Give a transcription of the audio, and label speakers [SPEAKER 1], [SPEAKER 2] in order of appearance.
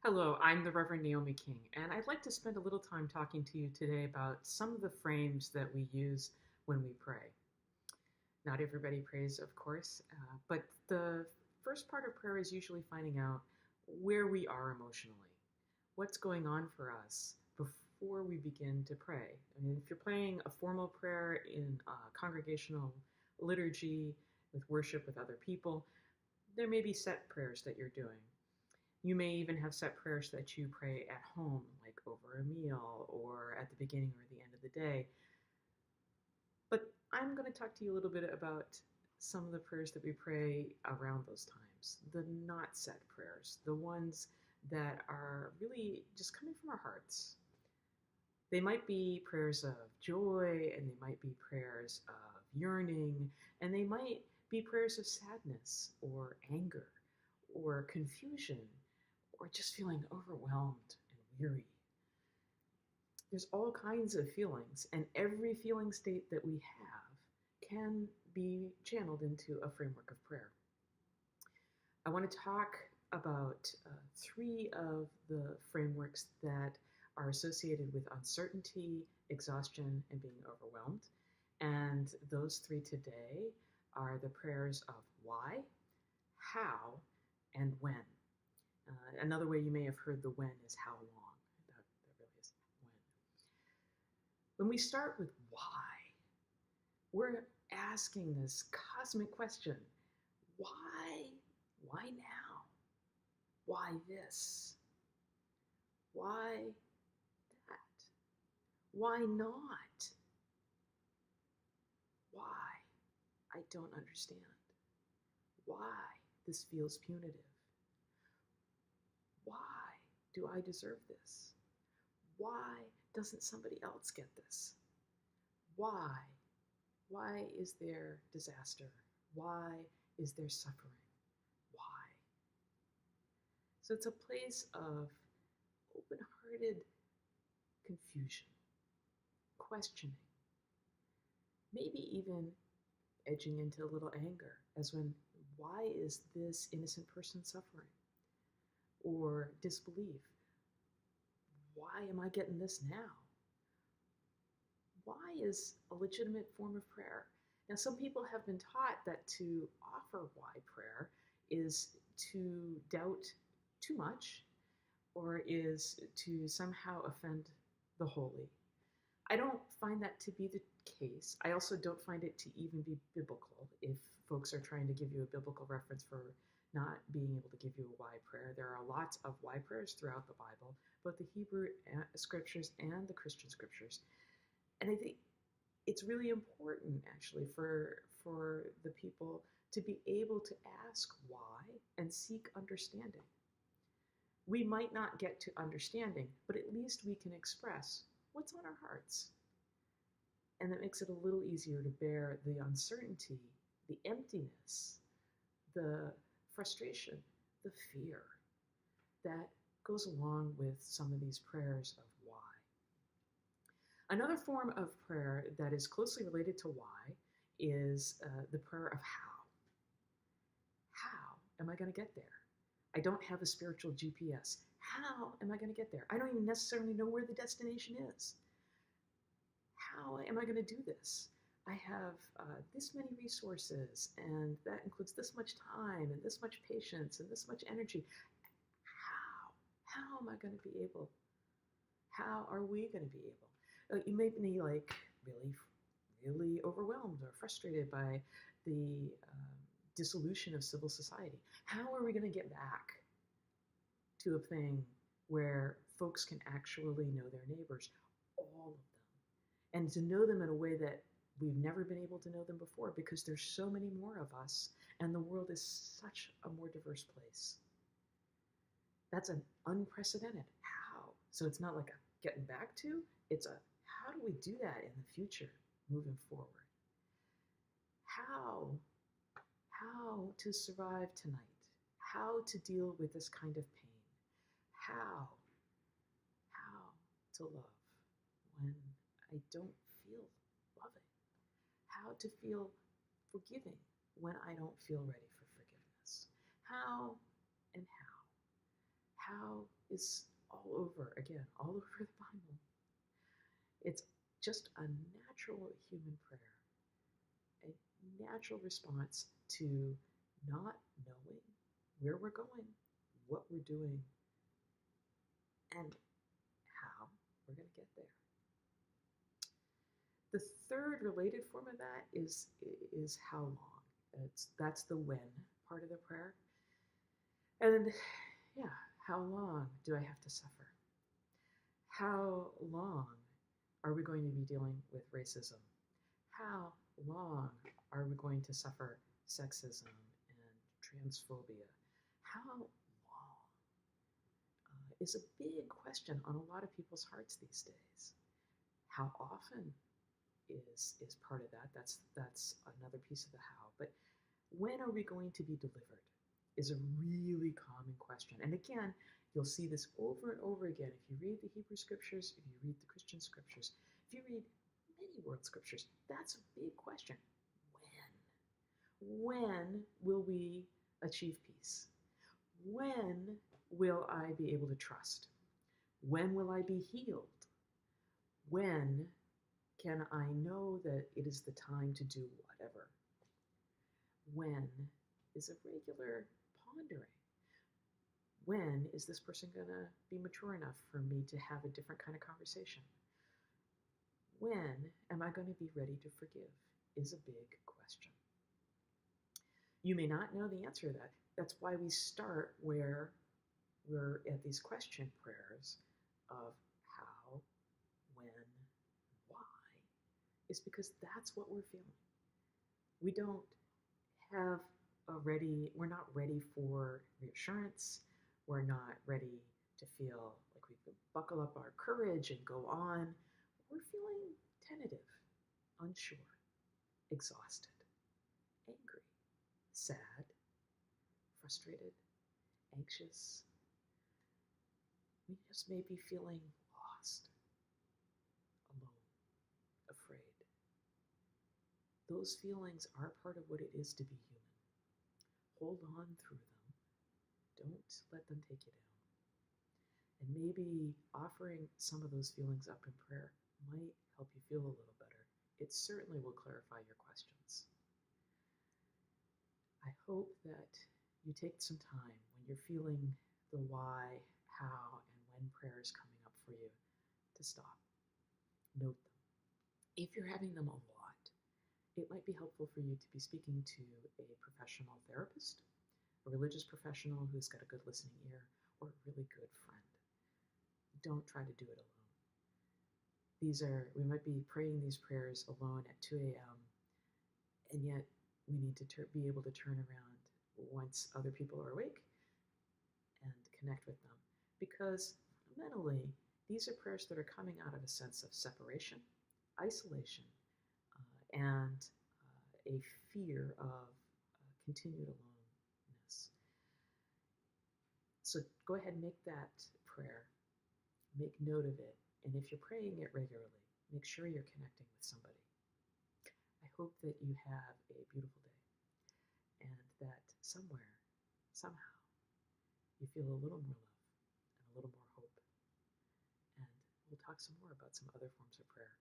[SPEAKER 1] Hello, I'm the Reverend Naomi King, and I'd like to spend a little time talking to you today about some of the frames that we use when we pray. Not everybody prays, of course, but the first part of prayer is usually finding out where we are emotionally, what's going on for us before we begin to pray. I mean, if you're praying a formal prayer in a congregational liturgy with worship with other people, there may be set prayers that you're doing. You may even have set prayers that you pray at home, like over a meal or at the beginning or the end of the day. But I'm going to talk to you a little bit about some of the prayers that we pray around those times, the not set prayers, the ones that are really just coming from our hearts. They might be prayers of joy, and they might be prayers of yearning, and they might be prayers of sadness or anger or confusion or just feeling overwhelmed and weary. There's all kinds of feelings, and every feeling state that we have can be channeled into a framework of prayer. I want to talk about three of the frameworks that are associated with uncertainty, exhaustion, and being overwhelmed. And those three today are the prayers of why, how, and when. Another way you may have heard the when is how long. That really is when. When we start with why, we're asking this cosmic question: why? Why now? Why this? Why that? Why not? Why? I don't understand. Why this feels punitive? Why do I deserve this? Why doesn't somebody else get this? Why? Why is there disaster? Why is there suffering? Why? So it's a place of open-hearted confusion, questioning, maybe even edging into a little anger, as when, why is this innocent person suffering? Or disbelief. Why am I getting this now? Why is a legitimate form of prayer? Now, some people have been taught that to offer why prayer is to doubt too much or is to somehow offend the holy. I don't find that to be the case. I also don't find it to even be biblical. If folks are trying to give you a biblical reference for not being able to give you a why prayer, there are lots of why prayers throughout the Bible, both the Hebrew scriptures and the Christian scriptures. And I think it's really important, actually, for the people to be able to ask why and seek understanding. We might not get to understanding, but at least we can express what's on our hearts. And that makes it a little easier to bear the uncertainty, the emptiness, the frustration, the fear that goes along with some of these prayers of why. Another form of prayer that is closely related to why is the prayer of how. How am I going to get there? I don't have a spiritual GPS. How am I going to get there? I don't even necessarily know where the destination is. How am I going to do this? I have this many resources, and that includes this much time, and this much patience, and this much energy. How am I going to be able? How are we going to be able? You may be like really overwhelmed or frustrated by the dissolution of civil society. How are we going to get back to a thing where folks can actually know their neighbors, all of them, and to know them in a way that we've never been able to know them before, because there's so many more of us and the world is such a more diverse place. That's an unprecedented how. So it's not like a getting back to, it's a how do we do that in the future moving forward? How to survive tonight? How to deal with this kind of pain? How to love when I don't feel loving? How to feel forgiving when I don't feel ready for forgiveness? How is all over, again, all over the Bible. It's just a natural human prayer, a natural response to not knowing where we're going, what we're doing, and how we're going to get there. The third related form of that is how long. That's the when part of the prayer. And yeah, how long do I have to suffer? How long are we going to be dealing with racism? How long are we going to suffer sexism and transphobia? How long is a big question on a lot of people's hearts these days. How often is part of that. That's another piece of the how. But when are we going to be delivered is a really common question. And again, you'll see this over and over again. If you read the Hebrew scriptures, if you read the Christian scriptures, if you read many world scriptures, that's a big question. When will we achieve peace? When will I be able to trust? When will I be healed? When can I know that it is the time to do whatever? When is a regular pondering. When is this person going to be mature enough for me to have a different kind of conversation? When am I going to be ready to forgive is a big question. You may not know the answer to that. That's why we start where we're at these question prayers of how, when, why, is because that's what we're feeling. We don't have we're not ready for reassurance. We're not ready to feel like we can buckle up our courage and go on. We're feeling tentative, unsure, exhausted, angry, sad, frustrated, anxious. We just may be feeling lost, alone, afraid. Those feelings are part of what it is to be human. Hold on through them. Don't let them take you down. And maybe offering some of those feelings up in prayer might help you feel a little better. It certainly will clarify your questions. I hope that you take some time when you're feeling the why, how, and when prayer is coming up for you to stop. Note them. If you're having them a lot, it might be helpful for you to be speaking to a professional therapist, a religious professional who's got a good listening ear, or a really good friend. Don't try to do it alone. We might be praying these prayers alone at 2 a.m., and yet we need to be able to turn around once other people are awake and connect with them. Because fundamentally, these are prayers that are coming out of a sense of separation, isolation, and a fear of continued aloneness. So go ahead and make that prayer. Make note of it. And if you're praying it regularly, make sure you're connecting with somebody. I hope that you have a beautiful day and that somewhere, somehow, you feel a little more love and a little more hope. And we'll talk some more about some other forms of prayer